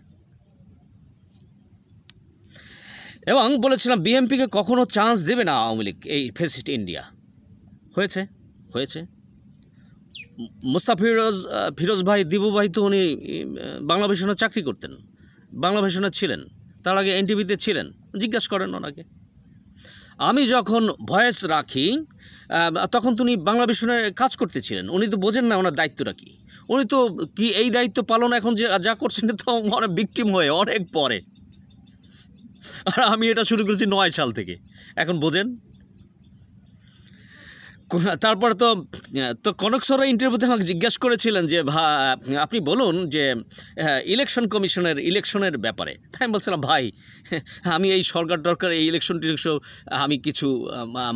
[SPEAKER 1] এবং বলেছিলাম বিএনপিকে কখনো চান্স দেবে না আওয়ামী লীগ, এই ফেসিস্ট ইন্ডিয়া। হয়েছে। মোস্তফা ফিরোজ ভাই, দিবু ভাই তো উনি বাংলা ভাষণে চাকরি করতেন, বাংলা ভাষণে ছিলেন, তার আগে এনটিভিতে ছিলেন, জিজ্ঞাসা করেন ওনাকে। আমি যখন ভয়েস রাখি তখন তো উনি বাংলা ভাষণে কাজ করতেছিলেন, উনি তো বোঝেন না ওনার দায়িত্বটা কী। উনি তো এই দায়িত্ব পালন এখন যা করছেন তো অনেক ভিকটিম হয়ে অনেক পরে, আর আমি এটা শুরু করেছি 9 সাল থেকে, এখন বোঝেন। তারপরে তো কনক সরোয়ার ইন্টারভিউতে আমাকে জিজ্ঞাসা করেছিলেন যে আপনি বলুন যে ইলেকশন কমিশনের ইলেকশনের ব্যাপারে। তাই আমি বলছিলাম, ভাই আমি এই সরকার এই ইলেকশন আমি কিছু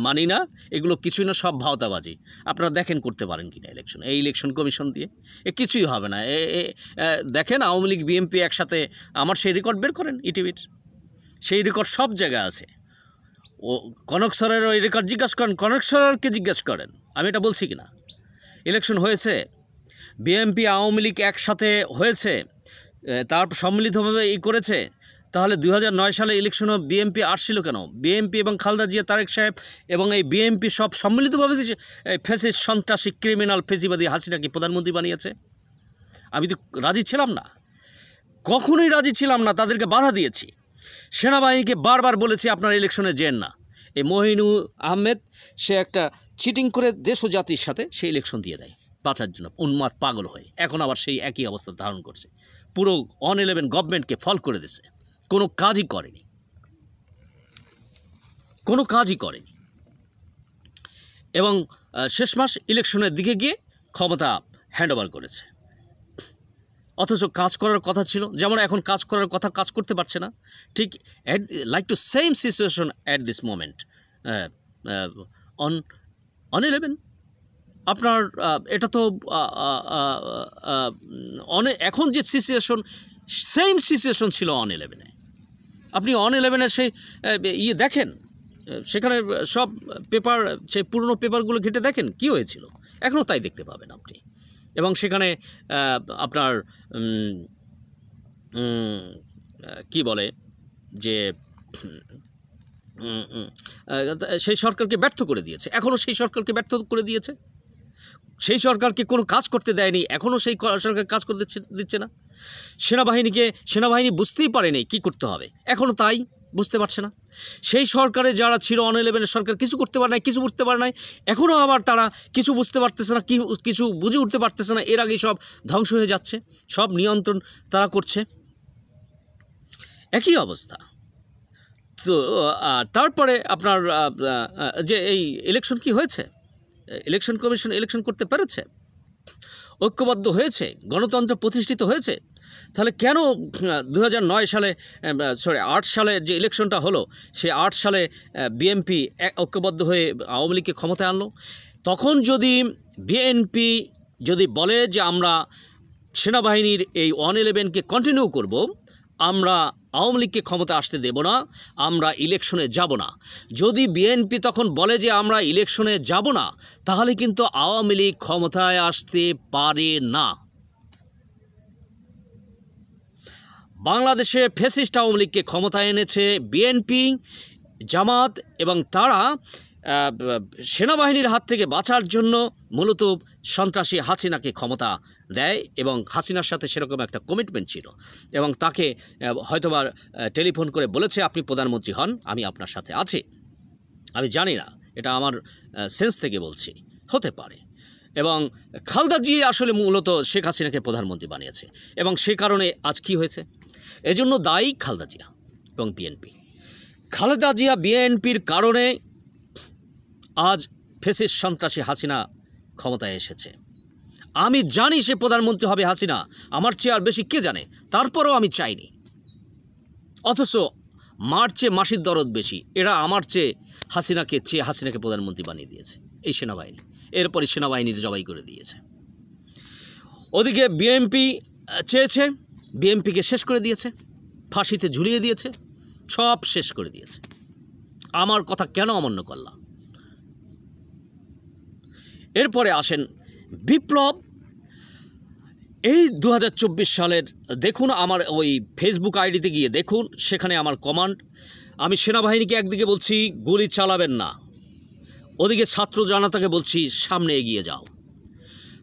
[SPEAKER 1] মানি না, এগুলো কিছুই না, সব ভাওতাবাজি। আপনারা দেখেন করতে পারেন কিনা এই ইলেকশন কমিশন দিয়ে কিছুই হবে না। দেখেন আওয়ামী লীগ বিএনপি একসাথে, আমার সেই রেকর্ড বের করেন, ইটিভির সেই রেকর্ড সব জায়গায় আছে। ও কনক সরোয়ারের ওই রেকর্ড জিজ্ঞাসা করেন, কনক সরোয়ারকে জিজ্ঞাসা করেন আমি এটা বলছি কিনা। ইলেকশন হয়েছে, বিএনপি আওয়ামী লীগ একসাথে হয়েছে, তার সম্মিলিতভাবে করেছে। তাহলে 2009 সালে ইলেকশনও বিএনপি আসছিল কেন? বিএনপি এবং খালেদা জিয়া, তারেক সাহেব এবং এই বিএনপি সব সম্মিলিতভাবে ফেসিস্ট, সন্ত্রাসী, ক্রিমিনাল, ফেসিবাদী হাসিনাকে প্রধানমন্ত্রী বানিয়েছে। আমি তো রাজি ছিলাম না, কখনোই রাজি ছিলাম না, তাদেরকে বাধা দিয়েছি। সেনাবাহিনীকে বারবার বলেছি আপনারা ইলেকশনে যেন না। এই মহিনুর আহমেদ, সে একটা চিটিং করে দেশ ও জাতির সাথে সে ইলেকশন দিয়ে দেয় বাঁচার জন্য, উন্মাদ পাগল হয়ে। এখন আবার সেই একই অবস্থা ধারণ করছে, পুরো 111 গভর্নমেন্টকে ফল করে দিছে, কোনো কাজই করেনি, এবং শেষ মাস ইলেকশনের দিকে গিয়ে ক্ষমতা হ্যান্ডওভার করেছে। অথচ কাজ করার কথা ছিল, যেমন এখন কাজ করার কথা, কাজ করতে পারছে না। ঠিক like to same situation at this moment on 11। আপনার এটা তো এখন যে সিচুয়েশন, সেম সিচুয়েশন ছিল 11-এ। আপনি 11-এর সেই দেখেন, সেখানে সব পেপার, সেই পুরনো পেপারগুলো ঘেটে দেখেন কি হয়েছিল, এখনও তাই দেখতে পাবেন আপনি। এবং সেখানে আপনার কি বলে যে সেই সরকারকে ব্যর্থ করে দিয়েছে, এখনও সেই সরকারকে ব্যর্থ করে দিয়েছে। সেই সরকারকে কোনো কাজ করতে দেয়নি, এখনও সেই সরকার কাজ করতে দিচ্ছে না। সেনাবাহিনী বুঝতেই পারেনি কি করতে হবে, এখনও তাই। বুঝতে পারছে না। সেই সরকারে যারা ছিল 11 সরকার কিছু করতে পারে নাই, কিছু বুঝতে পারে নাই, এখনও আবার তারা কিছু বুঝতে পারতেছে না, কিছু বুঝে উঠতে পারতেছে না। এর আগেই সব ধ্বংস হয়ে যাচ্ছে, সব নিয়ন্ত্রণ তারা করছে, একই অবস্থা। তো তারপরে আপনার যে এই ইলেকশন কি হয়েছে, ইলেকশন কমিশন ইলেকশন করতে পেরেছে, ঐক্যবদ্ধ হয়েছে, গণতন্ত্র প্রতিষ্ঠিত হয়েছে। তাহলে কেন 2009 সালে 8 সালে যে ইলেকশনটা হলো, সে 8 সালে বিএনপি ঐক্যবদ্ধ হয়ে আওয়ামী লীগকে ক্ষমতায় আনলো? তখন যদি বিএনপি যদি বলে যে আমরা সেনাবাহিনীর এই 111কে কন্টিনিউ করব, আমরা আওয়ামী লীগকে ক্ষমতা আসতে দেব না, আমরা ইলেকশনে যাব না, যদি বিএনপি তখন বলে যে আমরা ইলেকশনে যাব না, তাহলে কিন্তু আওয়ামী লীগ ক্ষমতায় আসতে পারে না। বাংলাদেশে ফ্যাসিস্ট আওয়ামী লীগকে ক্ষমতায় এনেছে বিএনপি, জামাত, এবং তারা সেনাবাহিনীর হাত থেকে বাঁচার জন্য মূলত সন্ত্রাসী হাসিনাকে ক্ষমতা দেয়, এবং হাসিনার সাথে সেরকম একটা কমিটমেন্ট ছিল, এবং তাকে হয়তোবা টেলিফোন করে বলেছে আপনি প্রধানমন্ত্রী হন, আমি আপনার সাথে আছি। আমি জানি না, এটা আমার সেন্স থেকে বলছি, হতে পারে। এবং খালেদা জিয়া আসলে মূলত শেখ হাসিনাকে প্রধানমন্ত্রী বানিয়েছে, এবং সে কারণে আজ কি হয়েছে, এজন্য দায়ী খালেদা জিয়া এবং বিএনপি। খালেদা জিয়া বিএনপির কারণে আজ ফ্যাসিস্ট সন্ত্রাসী হাসিনা ক্ষমতায় এসেছে। আমি জানি সে প্রধানমন্ত্রী হবে হাসিনা, আমার চেয়ে আর বেশি কে জানে, তারপরেও আমি চাইনি। অথচ মার চেয়ে মাসির দরদ বেশি, এরা আমার চেয়ে হাসিনাকে প্রধানমন্ত্রী বানিয়ে দিয়েছে এই সেনাবাহিনী। এরপরে সেনাবাহিনীর জবাই করে দিয়েছে। ওদিকে বিএনপি চেয়েছে, বিএনপিকে শেষ করে দিয়েছে, ফাঁসিতে ঝুলিয়ে দিয়েছে, সব শেষ করে দিয়েছে। আমার কথা কেন অমান্য করলাম? এরপরে আসেন বিপ্লব। এই 2024 সালের দেখুন, আমার ওই ফেসবুক আইডিতে গিয়ে দেখুন, সেখানে আমার কমান্ড। আমি সেনাবাহিনীকে একদিকে বলছি গুলি চালাবেন না, ওদিকে ছাত্র জনতাকে বলছি সামনে এগিয়ে যাও।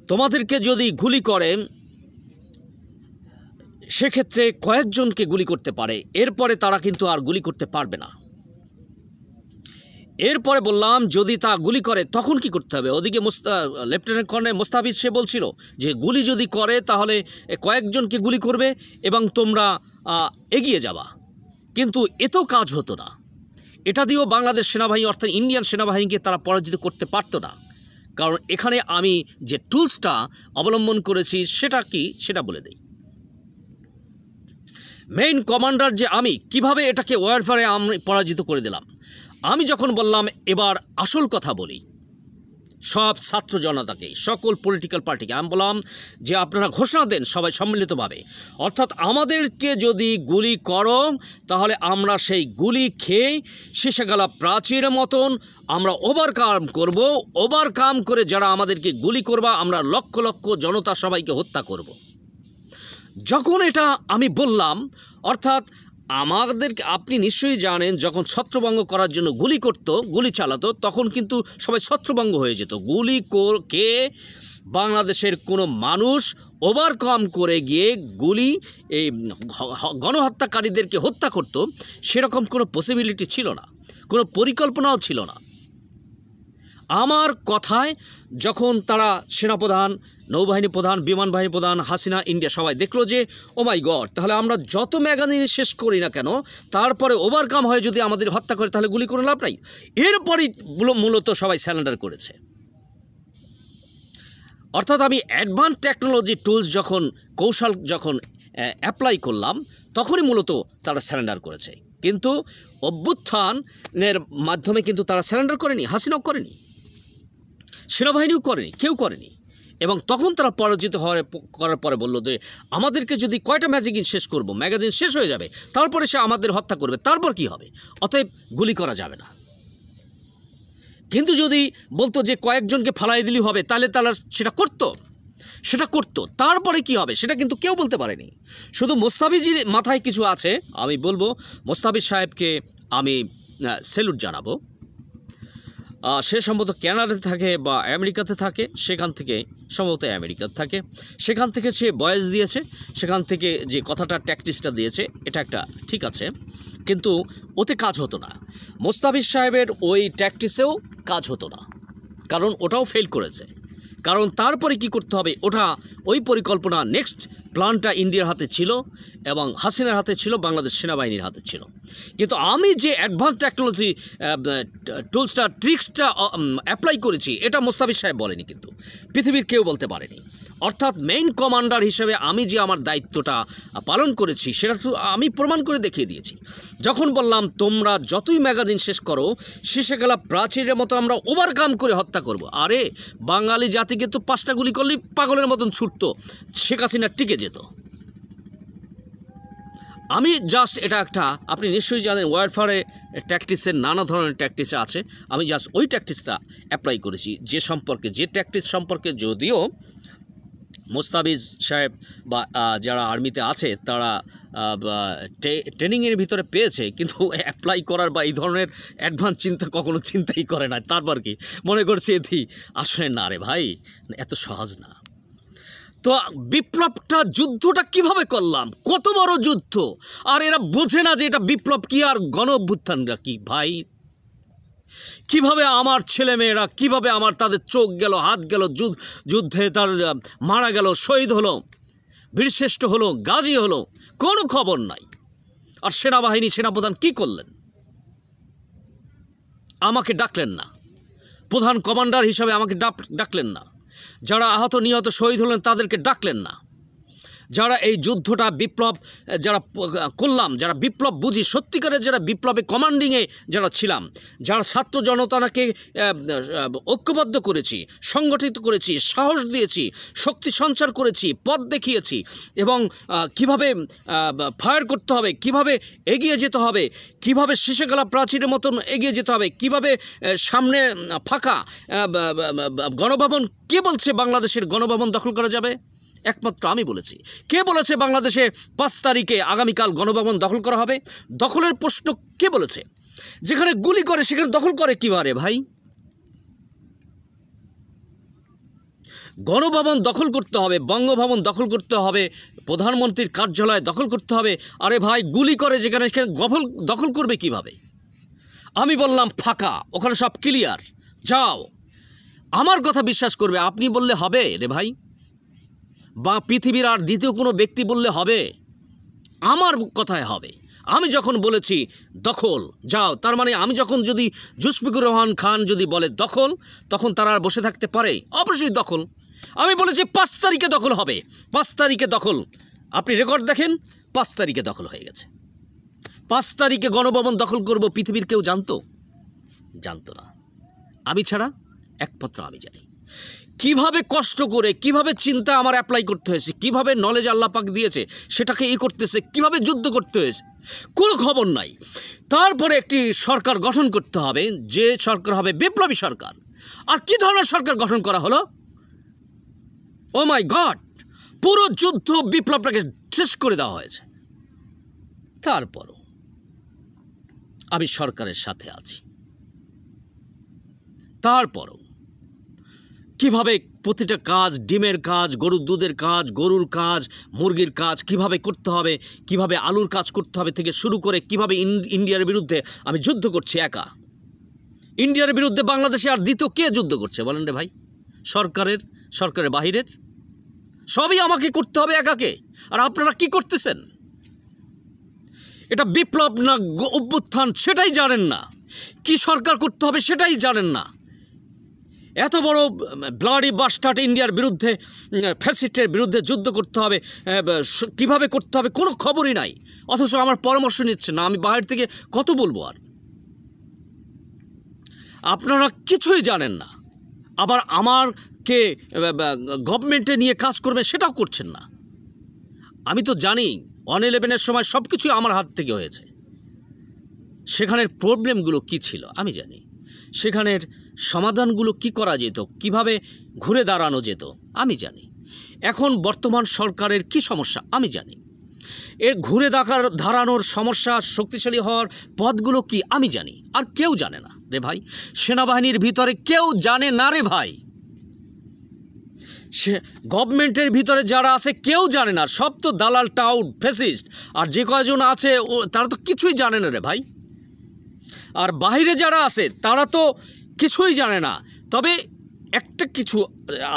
[SPEAKER 1] তোমাদেরকে যদি গুলি করে সেক্ষেত্রে কয়েকজনকে গুলি করতে পারে, এরপরে তারা কিন্তু আর গুলি করতে পারবে না। এরপরে বললাম যদি তা গুলি করে তখন কি করতে হবে? ওদিকে লেফটেন্যান্ট কর্নেল মোস্তাফিজ সে বলছিল যে গুলি যদি করে তাহলে কয়েকজনকে গুলি করবে এবং তোমরা এগিয়ে যাবা, কিন্তু এতেও কাজ হতো না। এটা দিয়েও বাংলাদেশ সেনাবাহিনী অর্থাৎ ইন্ডিয়ান সেনাবাহিনীকে তারা পরাজিত করতে পারতো না। কারণ এখানে আমি যে টুলসটা অবলম্বন করেছি সেটা কি সেটা বলে দিই। মেইন কমান্ডার যে আমি কিভাবে এটাকে ওয়ারফেয়ারে আমি পরাজিত করে দিলাম। আমি যখন বললাম এবার আসল কথা বলি সব ছাত্র জনতাকে, সকল পলিটিক্যাল পার্টিকে, আমি বললাম যে আপনারা ঘোষণা দেন সবাই সম্মিলিতভাবে, অর্থাৎ আমাদেরকে যদি গুলি করো তাহলে আমরা সেই গুলি খেয়ে শেষে গেলা প্রাচীর মতন আমরা ওভারকাম করব। ওভারকাম করে যারা আমাদেরকে গুলি করবা আমরা লক্ষ লক্ষ জনতা সবাইকে হত্যা করব। যখন এটা আমি বললাম, অর্থাৎ আমাদেরকে আপনি নিশ্চয়ই জানেন যখন ছত্রভঙ্গ করার জন্য গুলি চালাতো তখন কিন্তু সবাই ছত্রভঙ্গ হয়ে যেত। গুলি কে বাংলাদেশের কোনো মানুষ ওভারকাম করে গিয়ে গুলি এই গণহত্যাকারীদেরকে হত্যা করত সেরকম কোনো পসিবিলিটি ছিল না, কোনো পরিকল্পনাও ছিল না। আমার কথায় যখন তারা সেনাপ্রধান, নৌবাহিনী প্রধান, বিমান বাহিনী প্রধান, হাসিনা, ইন্ডিয়া সবাই দেখলো যে ও মাই গড, তাহলে আমরা যত ম্যাগাজিন শেষ করি না কেন তারপরে ওভারকাম হয়ে যদি আমাদের হত্যা করে তাহলে গুলি করে লাভ নাই। এরপরই মূলত সবাই স্যারেন্ডার করেছে। অর্থাৎ আমি অ্যাডভান্স টেকনোলজি টুলস কৌশল যখন অ্যাপ্লাই করলাম তখনই মূলত তারা স্যারেন্ডার করেছে। কিন্তু অভ্যুত্থানের মাধ্যমে কিন্তু তারা স্যারেন্ডার করেনি, হাসিনাও করেনি, সেনাবাহিনীও করেনি, কেউ করেনি। এবং তখন তারা পরাজিত করার পরে বললো যে আমাদেরকে যদি কয়টা ম্যাগাজিন শেষ হয়ে যাবে তারপরে সে আমাদের হত্যা করবে, তারপর কি হবে? অতএব গুলি করা যাবে না। কিন্তু যদি বলতো যে কয়েকজনকে ফালাই দিলেই হবে তাহলে তারা সেটা করতো, তারপরে কি হবে সেটা কিন্তু কেউ বলতে পারেনি। শুধু মোস্তাফিজের মাথায় কিছু আছে। আমি বলবো মোস্তাফিজ সাহেবকে আমি স্যালুট জানাবো। সে সম্ভবত কানাডাতে থাকে বা আমেরিকাতে থাকে, সেখান থেকে সম্ভবত আমেরিকাতে থাকে, সেখান থেকে সে ভয়েস দিয়েছে, সেখান থেকে যে কথাটা ট্যাকটিক্সটা দিয়েছে এটা একটা ঠিক আছে। কিন্তু ওতে কাজ হতো না। মোস্তাফিজ সাহেবের ওই ট্যাকটিসেও কাজ হতো না, কারণ ওটাও ফেল করেছে। কারণ তারপরে কি করতে হবে, ওটা ওই পরিকল্পনা নেক্সট প্ল্যানটা ইন্ডিয়ার হাতে ছিল এবং হাসিনার হাতে ছিল, বাংলাদেশ সেনাবাহিনীর হাতে ছিল। কিন্তু আমি যে অ্যাডভান্স টেকনোলজি টুলসটা ট্রিক্সটা অ্যাপ্লাই করেছি, এটা মোস্তাফিজ সাহেব বলেনি, কিন্তু পৃথিবীর কেউ বলতে পারেনি। অর্থাৎ মেইন কমান্ডার হিসেবে আমি যে আমার দায়িত্বটা পালন করেছি সেটা আমি প্রমাণ করে দেখিয়ে দিয়েছি। যখন বললাম তোমরা যতই ম্যাগাজিন শেষ করো, শেষে গেলা প্রাচীরের মতো আমরা ওভারকাম করে হত্যা করব। আরে বাঙালি জাতিকে তো 5টা গুলি করলেই পাগলের মতন ছুটতো, শেখ হাসিনা টিকে যেত। আমি জাস্ট এটা একটা, আপনি নিশ্চয়ই জানেন ওয়ারফেয়ারে ট্যাকটিক্সের নানা ধরনের ট্যাকটিক্স আছে, আমি জাস্ট ওই ট্যাকটিক্সটা অ্যাপ্লাই করেছি। যে ট্যাকটিক্স সম্পর্কে যদিও মোস্তাফিজ সাহেব বা যারা আর্মিতে আছে তারা ট্রেনিংয়ের ভিতরে পেয়েছে, কিন্তু অ্যাপ্লাই করার বা এই ধরনের অ্যাডভান্স চিন্তা কখনো চিন্তাই করে না। তারপর কি মনে করছে এটি আসলে না রে ভাই, এত সহজ না। তো বিপ্লবটা যুদ্ধটা কিভাবে করলাম, কত বড় যুদ্ধ, আর এরা বোঝে না যে এটা বিপ্লব কি আর গণ অভ্যুত্থানটা কি। ভাই কিভাবে আমার ছেলেমেয়েরা, কিভাবে আমার তাদের চোখ গেল, হাত গেল, যুদ্ধে তার মারা গেল, শহীদ হলো, বীরশ্রেষ্ঠ হলো, গাজী হলো, কোনো খবর নাই। আর সেনাবাহিনী সেনাপ্রধান কি করলেন? আমাকে ডাকলেন না, প্রধান কমান্ডার হিসাবে আমাকে ডাকলেন না। যারা আহত নিহত শহীদ হলেন তাদেরকে ডাকলেন না। যারা এই যুদ্ধটা বিপ্লব যারা করলাম, যারা বিপ্লব বুঝি, সত্যিকারের যারা বিপ্লবে কমান্ডিংয়ে যারা ছিলাম, যারা ছাত্র জনতাকে ঐক্যবদ্ধ করেছি, সংগঠিত করেছি, সাহস দিয়েছি, শক্তি সঞ্চার করেছি, পথ দেখিয়েছি, এবং কিভাবে ফায়ার করতে হবে, কিভাবে এগিয়ে যেতে হবে, কিভাবে শেষেগলা প্রাচীরের মতন এগিয়ে যেতে হবে, কিভাবে সামনে ফাঁকা গণভবন, কে বলছে বাংলাদেশের গণভবন দখল করা যাবে? একমাত্র আমি বলেছি। কে বলেছে বাংলাদেশে 5 তারিখে আগামীকাল গণভবন দখল করা হবে? দখলের প্রশ্ন কে বলেছে? যেখানে গুলি করে সেখানে দখল করে কিভাবে ভাই? গণভবন দখল করতে হবে, বঙ্গভবন দখল করতে হবে, প্রধানমন্ত্রীর কার্যালয় দখল করতে হবে। আরে ভাই গুলি করে যেখানে সেখানে দখল করবে কিভাবে? আমি বললাম ফাঁকা, ওখানে সব ক্লিয়ার, যাও। আমার কথা বিশ্বাস করবে, আপনি বললে হবে রে ভাই? বা পৃথিবীর আর দ্বিতীয় কোনো ব্যক্তি বললে হবে? আমার কথায় হবে। আমি যখন বলেছি দখল, যাও, তার মানে আমি যখন যদি জুলফিকার রহমান খান যদি বলে দখল, তখন তারা আর বসে থাকতে পারে? অবশ্যই দখল। আমি বলেছি 5 তারিখে দখল হবে, 5 তারিখে দখল। আপনি রেকর্ড দেখেন, 5 তারিখে দখল হয়ে গেছে। 5 তারিখে গণভবন দখল করব, পৃথিবীর কেউ জানতো না। আমি ছাড়া একমাত্র আমি জানি। কিভাবে কষ্ট করে, কিভাবে চিন্তা আমার অ্যাপ্লাই করতে হয়েছে, কিভাবে নলেজ আল্লাহ পাক দিয়েছে সেটাকে করতেছে, কিভাবে যুদ্ধ করতে হয়েছে, কোনো খবর নাই। তারপরে একটি সরকার গঠন করতে হবে, যে সরকার হবে বিপ্লবী সরকার। আর কি ধরনের সরকার গঠন করা হলো? ও মাই গড, পুরো যুদ্ধ বিপ্লবটাকে শেষ করে দেওয়া হয়েছে। তারপরও আমি সরকারের সাথে আছি। তারপরও কিভাবে প্রতিটা কাজ, ডিমের কাজ, গরুর দুধের কাজ, গরুর কাজ, মুরগির কাজ কিভাবে করতে হবে, কিভাবে আলুর কাজ করতে হবে থেকে শুরু করে কিভাবে ইন্ডিয়ার বিরুদ্ধে আমি যুদ্ধ করছি একা। ইন্ডিয়ার বিরুদ্ধে বাংলাদেশে আর দ্বিতীয় কে যুদ্ধ করছে বলেন রে ভাই? সরকারের বাহিরের সবই আমাকে করতে হবে একাকে। আর আপনারা কি করতেছেন? এটা বিপ্লব না অভ্যুত্থান সেটাই জানেন না, কি সরকার করতে হবে সেটাই জানেন না। এত বড় ব্লাডি বাস্টার্ড ইন্ডিয়ার বিরুদ্ধে, ফ্যাসিস্টের বিরুদ্ধে যুদ্ধ করতে হবে, কিভাবে করতে হবে কোনো খবরই নাই। অথচ আমার পরামর্শ নিচ্ছে না। আমি বাইরে থেকে কত বলবো আর? আপনারা কিছুই জানেন না, আবার আমারকে গভর্নমেন্টে নিয়ে কাজ করবে সেটাও করছেন না। আমি তো জানি 1/11-এর সময় সব কিছুই আমার হাত থেকে হয়েছে। সেখানের প্রবলেমগুলো কি ছিল আমি জানি, সেখানের সমাধানগুলো কি করা যেত, কিভাবে ঘুরে দাঁড়ানো যেত আমি জানি। এখন বর্তমান সরকারের কি সমস্যা আমি জানি, এর ঘুরে দাঁড়ানোর সমস্যা, শক্তিশালী হওয়ার পথগুলো কি আমি জানি। আর কেউ জানে না রে ভাই, সেনাবাহিনীর ভিতরে কেউ জানে না রে ভাই। সে গভর্নমেন্টের ভিতরে যারা আছে কেউ জানে না, সব তো দালাল টাউট ফেসিস্ট। আর যে কয়জন আছে তারা তো কিছুই জানে না রে ভাই। আর বাইরে যারা আছে তারা তো কিছুই জানে না। তবে একটা কিছু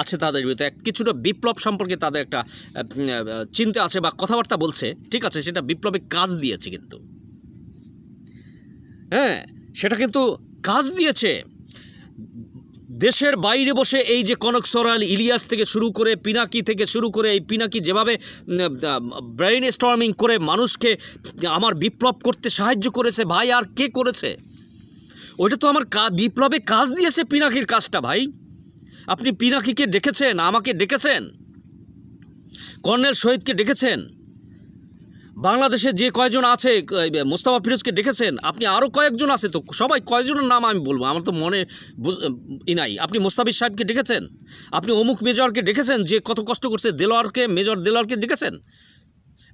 [SPEAKER 1] আছে তাদের ভিতরে, কিছুটা বিপ্লব সম্পর্কে তাদের একটা চিন্তা আছে বা কথাবার্তা বলছে, ঠিক আছে, সেটা বিপ্লবে কাজ দিয়েছে। কিন্তু হ্যাঁ, সেটা কিন্তু কাজ দিয়েছে। দেশের বাইরে বসে এই যে কনক সরাল, ইলিয়াস থেকে শুরু করে পিনাকি থেকে শুরু করে, এই পিনাকি যেভাবে ব্রেইন স্টর্মিং করে মানুষকে আমার বিপ্লব করতে সাহায্য করেছে ভাই, আর কে করেছে? ওইটা তো আমার বিপ্লবে কাজ দিয়েছে পিনাকির কাজটা ভাই। আপনি পিনাকিকে ডেকেছেন, আমাকে ডেকেছেন, কর্নেল শহীদকে ডেকেছেন, বাংলাদেশে যে কয়জন আছে মোস্তফা ফিরোজকে ডেকেছেন, আপনি আরও কয়েকজন আছে তো, সবাই কয়জনের নাম আমি বলবো, আমার তো মনে নাই। আপনি মোস্তাফিজ সাহেবকে ডেকেছেন, আপনি অমুক মেজরকে ডেকেছেন যে কত কষ্ট করছে, দেলোয়ারকে, মেজর দেলোয়ারকে ডেকেছেন,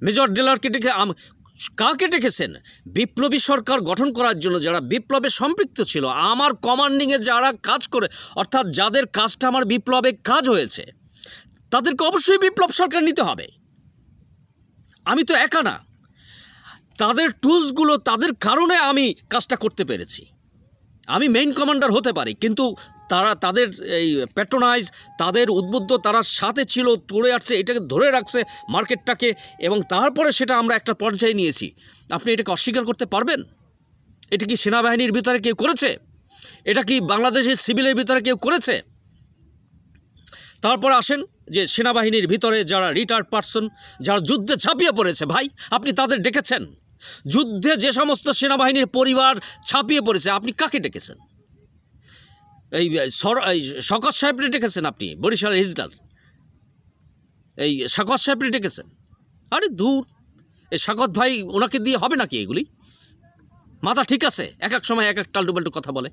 [SPEAKER 1] মেজর দেলোয়ারকে ডেকে কাকে ডেকেছেন? বিপ্লবী সরকার গঠন করার জন্য যারা বিপ্লবে সম্পৃক্ত ছিল, আমার কমান্ডিংয়ে যারা কাজ করে, অর্থাৎ যাদের কাজটা আমার বিপ্লবে কাজ হয়েছে, তাদেরকে অবশ্যই বিপ্লব সরকার নিতে হবে। আমি তো একা না, তাদের টুলসগুলো, তাদের কারণে আমি কাজটা করতে পেরেছি। আমি মেইন কমান্ডার হতে পারি, কিন্তু তারা তাদের এই প্যাট্রোনাইজ, তাদের উদ্বুদ্ধ, তারা সাথে ছিল, তুলে আসছে, এটাকে ধরে রাখছে মার্কেটটাকে, এবং তারপরে সেটা আমরা একটা পর্যায়ে নিয়েছি। আপনি এটাকে অস্বীকার করতে পারবেন? এটা কি সেনাবাহিনীর ভিতরে কেউ করেছে? এটা কি বাংলাদেশের সিভিলের ভিতরে কেউ করেছে? তারপর আসেন যে সেনাবাহিনীর ভিতরে যারা রিটায়ার্ড পারসন, যারা যুদ্ধে ঝাঁপিয়ে পড়েছে ভাই, আপনি তাদের ডেকেছেন। যুদ্ধে যে সমস্ত সেনাবাহিনীর পরিবার ঝাঁপিয়ে পড়েছে, আপনি কাকে ডেকেছেন? এই শওকত সাহেবকে ডেকেছেন, আপনি বরিশাল হিজলার এই শওকত সাহেবকে ডেকেছেন। আরে দূর, এই শওকত ভাই, ওনাকে দিয়ে হবে নাকি এগুলি? মাথা ঠিক আছে? এক এক সময় এক এক টালটুপাল্টু কথা বলে,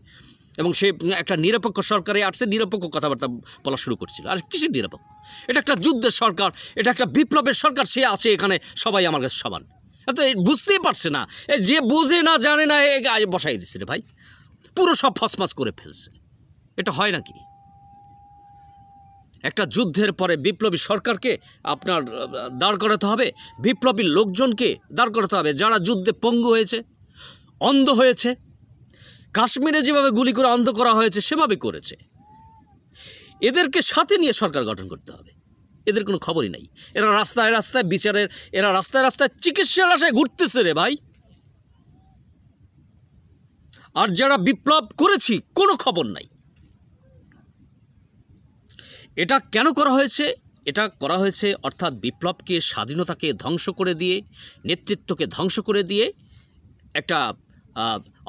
[SPEAKER 1] এবং সে একটা নিরপেক্ষ সরকারে আসছে, নিরপেক্ষ কথাবার্তা বলা শুরু করছিল। আর কিসের নিরপেক্ষ? এটা একটা যুদ্ধের সরকার, এটা একটা বিপ্লবের সরকার, সে আছে এখানে, সবাই আমার কাছে সমান। তো বুঝতেই পারছে না, যে বোঝে না, জানে না, বসাই দিচ্ছে রে ভাই, পুরো সব ফসমাস করে ফেলছে। এটা হয় নাকি? একটা যুদ্ধের পরে বিপ্লবী সরকারকে আপনার দাঁড় করাতে হবে, বিপ্লবী লোকজনকে দাঁড় করাতে হবে যারা যুদ্ধে পঙ্গু হয়েছে, অন্ধ হয়েছে। কাশ্মীরে যেভাবে গুলি করে অন্ধ করা হয়েছে সেভাবে করেছে। এদেরকে সাথে নিয়ে সরকার গঠন করতে হবে। এদের কোনো খবরই নাই। এরা রাস্তায় রাস্তায় বিচারের, এরা রাস্তায় রাস্তায় চিকিৎসার আশায় ঘুরতেছে রে ভাই। আর যারা বিপ্লব করেছি কোনো খবর নাই। এটা কেন করা হয়েছে? এটা করা হয়েছে অর্থাৎ বিপ্লবকে, স্বাধীনতাকে ধ্বংস করে দিয়ে, নেতৃত্বকে ধ্বংস করে দিয়ে একটা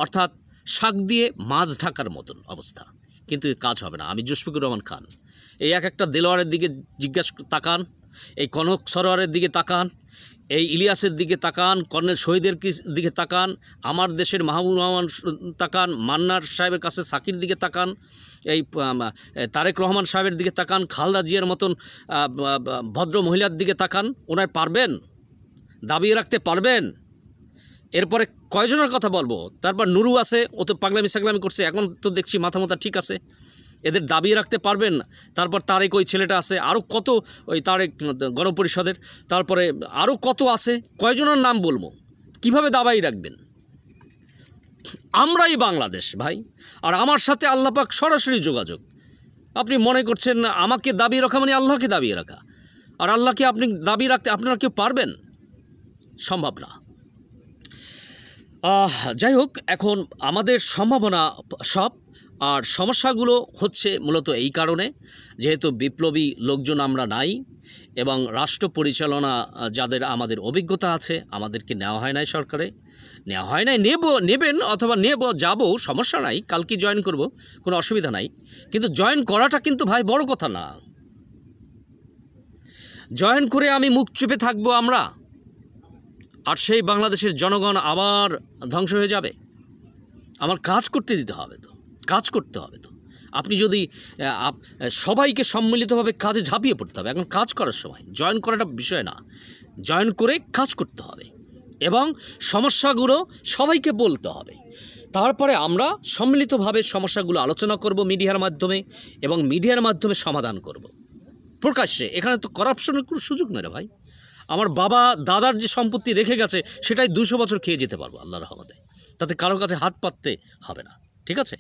[SPEAKER 1] অর্থাৎ শাক দিয়ে মাছ ঢাকার মতন অবস্থা। কিন্তু কাজ হবে না। আমি জুশফিকুর রহমান খান, এই এক একটা দেলোয়ারের দিকে জিজ্ঞাসা তাকান, এই কনক সরোয়ারের দিকে তাকান, এই ইলিয়াসের দিকে তাকান, কর্নেল শহীদের দিকে তাকান, আমার দেশের মাহবুব রহমান তাকান, মান্নার সাহেবের কাছে সাকির দিকে তাকান, এই তারেক রহমান সাহেবের দিকে তাকান, খালদা জিয়ার মতন ভদ্র মহিলার দিকে তাকান। ওনার পারবেন? দাবি রাখতে পারবেন? এরপরে কয়জনের কথা বলবো? তারপর নুরু আছে, ও তো পাগলামি সাগলামি করছে, এখন তো দেখছি মাথা মাথা ঠিক আছে। এদের দাবি রাখতে পারবেন? তারপর তারেক, ওই ছেলেটা আছে, আরও কত, ওই তারেক গণপরিষদের, তারপরে আরও কত আছে, কয়জনের নাম বলবো? কিভাবে দাবাই রাখবেন? আমরাই বাংলাদেশ ভাই। আর আমার সাথে আল্লাহ পাক সরাসরি যোগাযোগ। আপনি মনে করছেন আমাকে দাবি রাখা মানে আল্লাহকে দাবি রাখা, আর আল্লাহকে আপনি দাবি রাখতে আপনারা কেউ পারবেন? সম্ভব না। যাই হোক, এখন আমাদের সম্ভাবনা সব, আর সমস্যাগুলো হচ্ছে মূলত এই কারণে, যেহেতু বিপ্লবী লোকজন আমরা নাই, এবং রাষ্ট্র পরিচালনা যাদের আমাদের অভিজ্ঞতা আছে, আমাদেরকে নেওয়া হয় নাই সরকারে, নেওয়া হয় নাই। নেবেন অথবা যাব, সমস্যা নাই, কালকে জয়েন করব, কোনো অসুবিধা নাই। কিন্তু জয়েন করাটা কিন্তু ভাই বড় কথা না। জয়েন করে আমি মুখ চুপে থাকবো আমরা, আর সেই বাংলাদেশের জনগণ আবার ধ্বংস হয়ে যাবে। আমার কাজ করতে দিতে হবে তো, কাজ করতে হবে তো। আপনি যদি সবাইকে সম্মিলিতভাবে কাজে ঝাঁপিয়ে পড়তে হবে। এখন কাজ করার সময়, জয়েন করাটা বিষয় না, জয়েন করে কাজ করতে হবে এবং সমস্যাগুলো সবাইকে বলতে হবে। তারপরে আমরা সম্মিলিতভাবে সমস্যাগুলো আলোচনা করব মিডিয়ার মাধ্যমে, এবং মিডিয়ার মাধ্যমে সমাধান করব। প্রকাশ্যে। এখানে তো করাপশনের কোনো সুযোগ নেই রে ভাই। আমার বাবা দাদার যে সম্পত্তি রেখে গেছে সেটাই 200 বছর খেয়ে যেতে পারবো আল্লাহর রহমতে, তাতে কারো কাছে হাত পাততে হবে না, ঠিক আছে।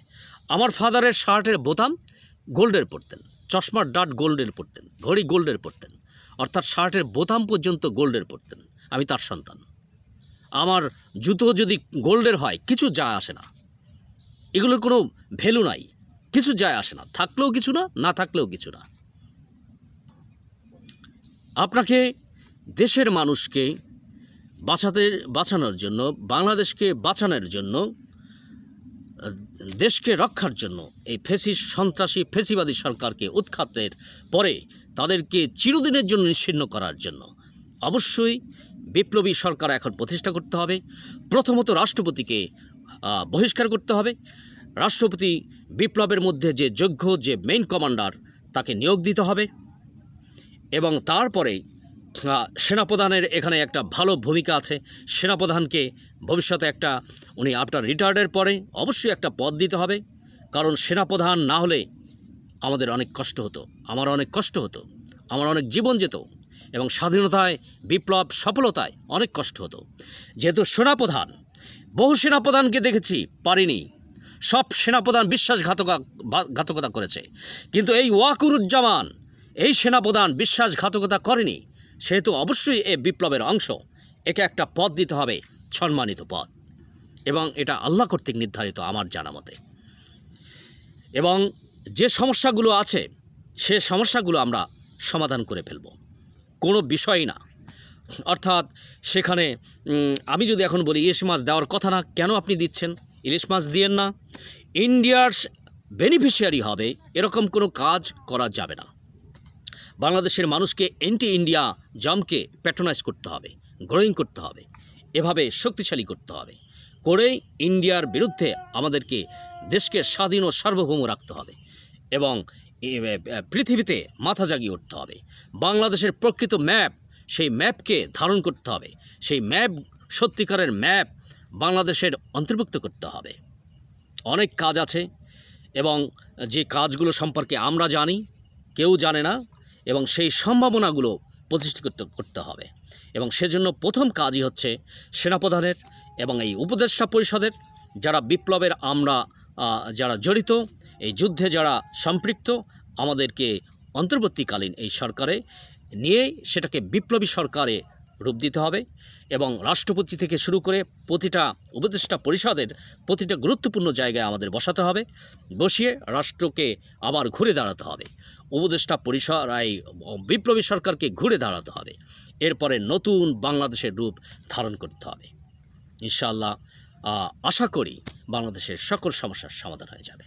[SPEAKER 1] আমার ফাদারের শার্টের বোতাম গোল্ডের পরতেন, চশমার ডাট গোল্ডের পরতেন, ঘড়ি গোল্ডের পরতেন, অর্থাৎ শার্টের বোতাম পর্যন্ত গোল্ডের পরতেন। আমি তার সন্তান। আমার জুতো যদি গোল্ডের হয় কিছু যায় আসে না, এগুলোর কোনো ভ্যালু নাই, কিছু যায় আসে না, থাকলেও কিছু না, না থাকলেও কিছু না। আপনাকে দেশের মানুষকে বাঁচানোর জন্য, বাংলাদেশকে বাঁচানোর জন্য, দেশকে রক্ষার জন্য এই সন্ত্রাসী ফেসিবাদী সরকারকে উৎখাতের পরে তাদেরকে চিরদিনের জন্য নিশ্চিহ্ন করার জন্য অবশ্যই বিপ্লবী সরকার এখন প্রতিষ্ঠা করতে হবে। প্রথমত রাষ্ট্রপতিকে বহিষ্কার করতে হবে। রাষ্ট্রপতি বিপ্লবের মধ্যে যে যোগ্য, যে মেইন কমান্ডার, তাকে নিয়োগ দিতে হবে। এবং তারপরে সেনাপ্রধানের এখানে একটা ভালো ভূমিকা আছে। সেনাপ্রধানকে ভবিষ্যতে উনি আফটার রিটায়ার্ডের পরে অবশ্যই একটা পদ দিতে হবে, কারণ সেনাপ্রধান না হলে আমাদের অনেক কষ্ট হতো, আমার অনেক কষ্ট হতো, আমার অনেক জীবন যেত, এবং স্বাধীনতায়, বিপ্লব সফলতায় অনেক কষ্ট হতো। যেহেতু বহু সেনাপ্রধানকে দেখেছি, পারিনি, সব সেনাপ্রধান বিশ্বাসঘাতকতা করেছে, কিন্তু এই ওয়াকুরুজ্জামান এই সেনাপ্রধান বিশ্বাসঘাতকতা করেনি, সেহেতু অবশ্যই এই বিপ্লবের অংশ। একে একটা পদ দিতে হবে, সম্মানিত পদ, এবং এটা আল্লাহ কর্তৃক নির্ধারিত আমার জানা মতে। এবং যে সমস্যাগুলো আছে সে সমস্যাগুলো আমরা সমাধান করে ফেলব, কোনো বিষয় না। অর্থাৎ সেখানে আমি যদি এখন বলি ইলিশ মাছ দেওয়ার কথা না, কেন আপনি দিচ্ছেন? ইলিশ মাছ দিয়েন না। ইন্ডিয়ার বেনিফিশিয়ারি হবে এরকম কোনো কাজ করা যাবে না। বাংলাদেশের মানুষকে অ্যান্টি ইন্ডিয়া জমকে প্যাট্রোনাইজ করতে হবে, গ্রোয়িং করতে হবে, এভাবে শক্তিশালী করতে হবে, করে ইন্ডিয়ার বিরুদ্ধে আমাদেরকে দেশকে স্বাধীন ও সার্বভৌম রাখতে হবে, এবং পৃথিবীতে মাথা জাগিয়ে উঠতে হবে। বাংলাদেশের প্রকৃত ম্যাপ, সেই ম্যাপকে ধারণ করতে হবে, সেই ম্যাপ, সত্যিকারের ম্যাপ বাংলাদেশের অন্তর্ভুক্ত করতে হবে। অনেক কাজ আছে, এবং যে কাজগুলো সম্পর্কে আমরা জানি, কেউ জানে না, এবং সেই সম্ভাবনাগুলো প্রতিষ্ঠিত করতে হবে। এবং সেজন্য প্রথম কাজই হচ্ছে সেনাপ্রধানের এবং এই উপদেষ্টা পরিষদের, যারা বিপ্লবের যারা জড়িত, এই যুদ্ধে যারা সম্পৃক্ত, আমাদেরকে অন্তর্বর্তীকালীন এই সরকারে নিয়ে সেটাকে বিপ্লবী সরকারে রূপ দিতে হবে। এবং রাষ্ট্রপতি থেকে শুরু করে প্রতিটা উপদেষ্টা পরিষদের প্রতিটা গুরুত্বপূর্ণ জায়গায় আমাদের বসাতে হবে, বসিয়ে রাষ্ট্রকে আবার ঘুরে দাঁড়াতে হবে। উপদেষ্টা পরিষদ এই বিপ্লবী সরকারকে ঘুরে দাঁড়াতে হবে। এরপরে নতুন বাংলাদেশের রূপ ধারণ করতে হবে। ইনশাআল্লাহ আশা করি বাংলাদেশের সকল সমস্যার সমাধান হয়ে যাবে।